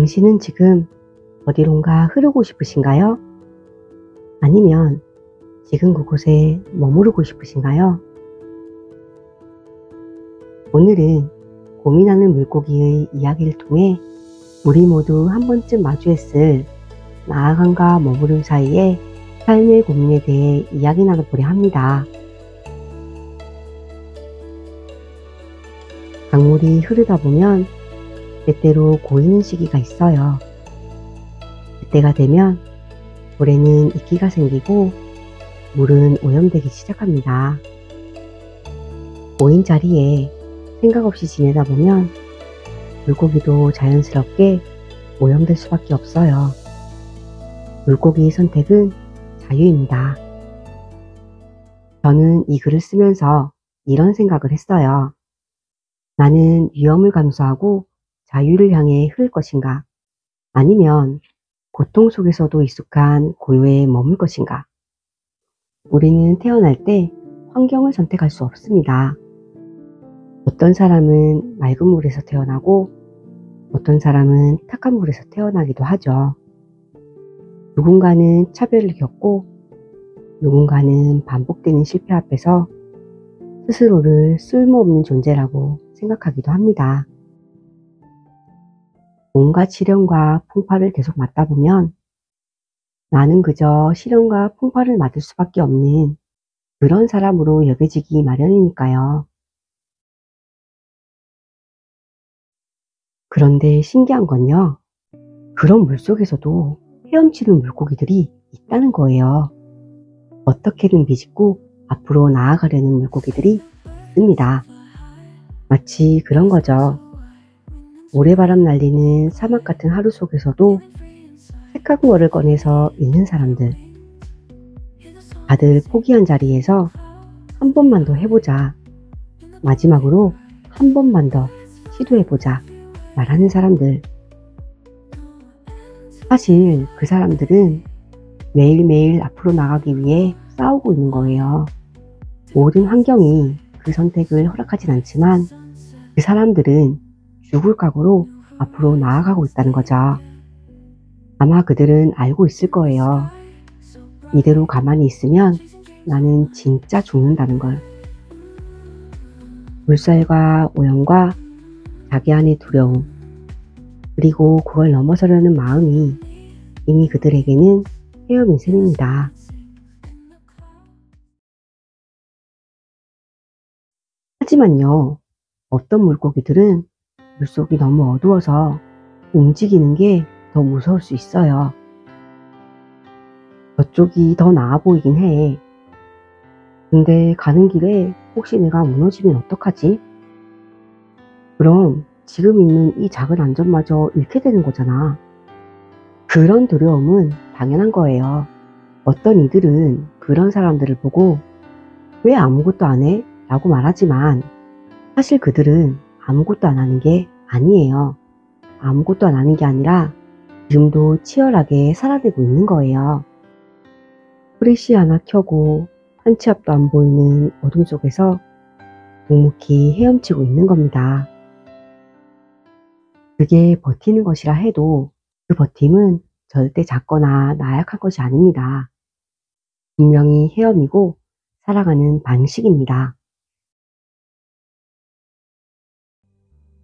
당신은 지금 어디론가 흐르고 싶으신가요? 아니면 지금 그곳에 머무르고 싶으신가요? 오늘은 고민하는 물고기의 이야기를 통해 우리 모두 한 번쯤 마주했을 나아감과 머무름 사이의 삶의 고민에 대해 이야기 나눠보려 합니다. 강물이 흐르다 보면 때때로 고이는 시기가 있어요. 그때가 되면 물에는 이끼가 생기고 물은 오염되기 시작합니다. 고인 자리에 생각 없이 지내다 보면 물고기도 자연스럽게 오염될 수밖에 없어요. 물고기의 선택은 자유입니다. 저는 이 글을 쓰면서 이런 생각을 했어요. 나는 위험을 감수하고 자유를 향해 흐를 것인가? 아니면 고통 속에서도 익숙한 고요에 머물 것인가? 우리는 태어날 때 환경을 선택할 수 없습니다. 어떤 사람은 맑은 물에서 태어나고 어떤 사람은 탁한 물에서 태어나기도 하죠. 누군가는 차별을 겪고 누군가는 반복되는 실패 앞에서 스스로를 쓸모없는 존재라고 생각하기도 합니다. 온갖 시련과 풍파를 계속 맞다 보면 나는 그저 시련과 풍파를 맞을 수밖에 없는 그런 사람으로 여겨지기 마련이니까요. 그런데 신기한 건요, 그런 물속에서도 헤엄치는 물고기들이 있다는 거예요. 어떻게든 비집고 앞으로 나아가려는 물고기들이 있습니다. 마치 그런 거죠. 모래바람 날리는 사막 같은 하루 속에서도 색깔 거를 꺼내서 읽는 사람들. 다들 포기한 자리에서 한 번만 더 해보자. 마지막으로 한 번만 더 시도해보자. 말하는 사람들. 사실 그 사람들은 매일매일 앞으로 나가기 위해 싸우고 있는 거예요. 모든 환경이 그 선택을 허락하진 않지만 그 사람들은 죽을 각오로 앞으로 나아가고 있다는 거죠. 아마 그들은 알고 있을 거예요. 이대로 가만히 있으면 나는 진짜 죽는다는 걸. 물살과 오염과 자기 안의 두려움, 그리고 그걸 넘어서려는 마음이 이미 그들에게는 헤엄인 셈입니다. 하지만요, 어떤 물고기들은 물속이 너무 어두워서 움직이는 게 더 무서울 수 있어요. 저쪽이 더 나아 보이긴 해. 근데 가는 길에 혹시 내가 무너지면 어떡하지? 그럼 지금 있는 이 작은 안전마저 잃게 되는 거잖아. 그런 두려움은 당연한 거예요. 어떤 이들은 그런 사람들을 보고 왜 아무것도 안 해? 라고 말하지만 사실 그들은 아무것도 안 하는 게 아니에요. 아무것도 안 하는 게 아니라 지금도 치열하게 살아내고 있는 거예요. 프레시 하나 켜고 한 치 앞도 안 보이는 어둠 속에서 묵묵히 헤엄치고 있는 겁니다. 그게 버티는 것이라 해도 그 버팀은 절대 작거나 나약한 것이 아닙니다. 분명히 헤엄이고 살아가는 방식입니다.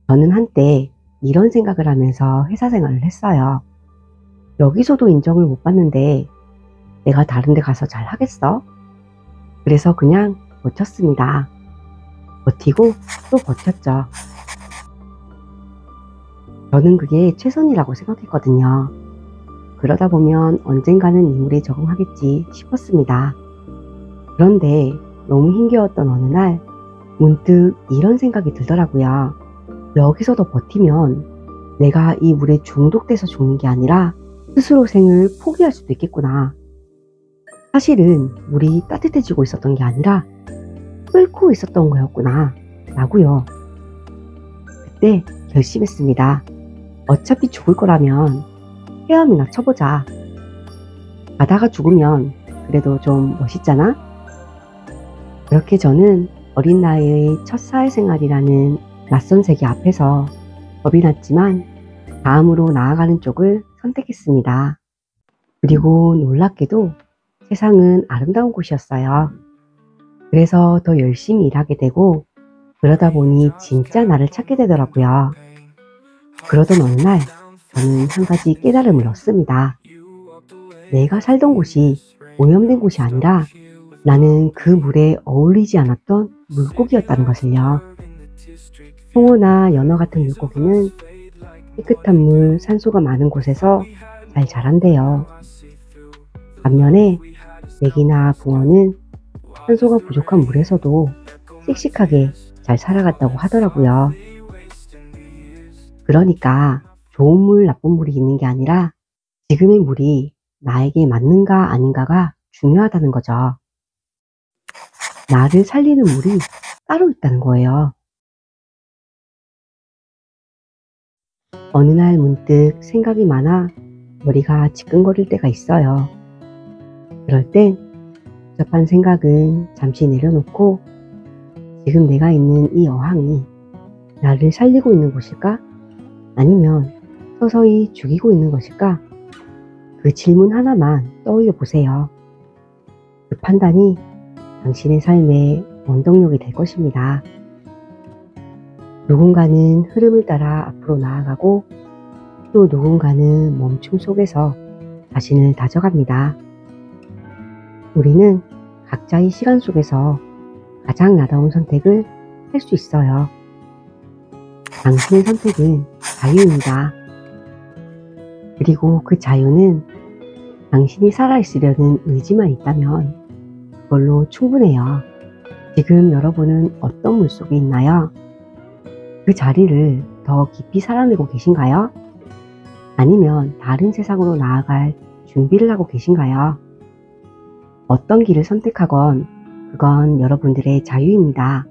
저는 한때 이런 생각을 하면서 회사 생활을 했어요. 여기서도 인정을 못 받는데 내가 다른 데 가서 잘 하겠어? 그래서 그냥 버텼습니다. 버티고 또 버텼죠. 저는 그게 최선이라고 생각했거든요. 그러다 보면 언젠가는 이 물에 적응하겠지 싶었습니다. 그런데 너무 힘겨웠던 어느 날 문득 이런 생각이 들더라고요. 여기서 더 버티면 내가 이 물에 중독돼서 죽는 게 아니라 스스로 생을 포기할 수도 있겠구나. 사실은 물이 따뜻해지고 있었던 게 아니라 끓고 있었던 거였구나 라고요. 그때 결심했습니다. 어차피 죽을 거라면 헤엄이나 쳐보자. 가다가 죽으면 그래도 좀 멋있잖아? 그렇게 저는 어린 나이의 첫 사회생활이라는 낯선 세계 앞에서 겁이 났지만 다음으로 나아가는 쪽을 선택했습니다. 그리고 놀랍게도 세상은 아름다운 곳이었어요. 그래서 더 열심히 일하게 되고 그러다 보니 진짜 나를 찾게 되더라고요. 그러던 어느 날 저는 한 가지 깨달음을 얻습니다. 내가 살던 곳이 오염된 곳이 아니라 나는 그 물에 어울리지 않았던 물고기였다는 것을요. 홍어나 연어 같은 물고기는 깨끗한 물, 산소가 많은 곳에서 잘 자란대요. 반면에 메기나 붕어는 산소가 부족한 물에서도 씩씩하게 잘 살아갔다고 하더라고요. 그러니까 좋은 물, 나쁜 물이 있는 게 아니라 지금의 물이 나에게 맞는가 아닌가가 중요하다는 거죠. 나를 살리는 물이 따로 있다는 거예요. 어느 날 문득 생각이 많아 머리가 지끈거릴 때가 있어요. 그럴 땐 복잡한 생각은 잠시 내려놓고 지금 내가 있는 이 어항이 나를 살리고 있는 곳일까? 아니면 서서히 죽이고 있는 것일까? 그 질문 하나만 떠올려 보세요. 그 판단이 당신의 삶의 원동력이 될 것입니다. 누군가는 흐름을 따라 앞으로 나아가고 또 누군가는 멈춤 속에서 자신을 다져갑니다. 우리는 각자의 시간 속에서 가장 나다운 선택을 할 수 있어요. 당신의 선택은 자유입니다. 그리고 그 자유는 당신이 살아있으려는 의지만 있다면 그걸로 충분해요. 지금 여러분은 어떤 물속에 있나요? 그 자리를 더 깊이 살아내고 계신가요? 아니면 다른 세상으로 나아갈 준비를 하고 계신가요? 어떤 길을 선택하건 그건 여러분들의 자유입니다.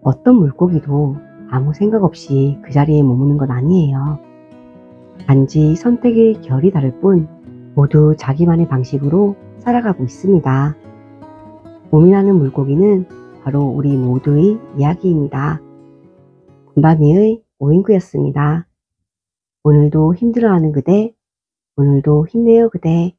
어떤 물고기도 아무 생각 없이 그 자리에 머무는 건 아니에요. 단지 선택의 결이 다를 뿐 모두 자기만의 방식으로 살아가고 있습니다. 고민하는 물고기는 바로 우리 모두의 이야기입니다. 군밤이의 오인구였습니다. 오늘도 힘들어하는 그대, 오늘도 힘내요 그대.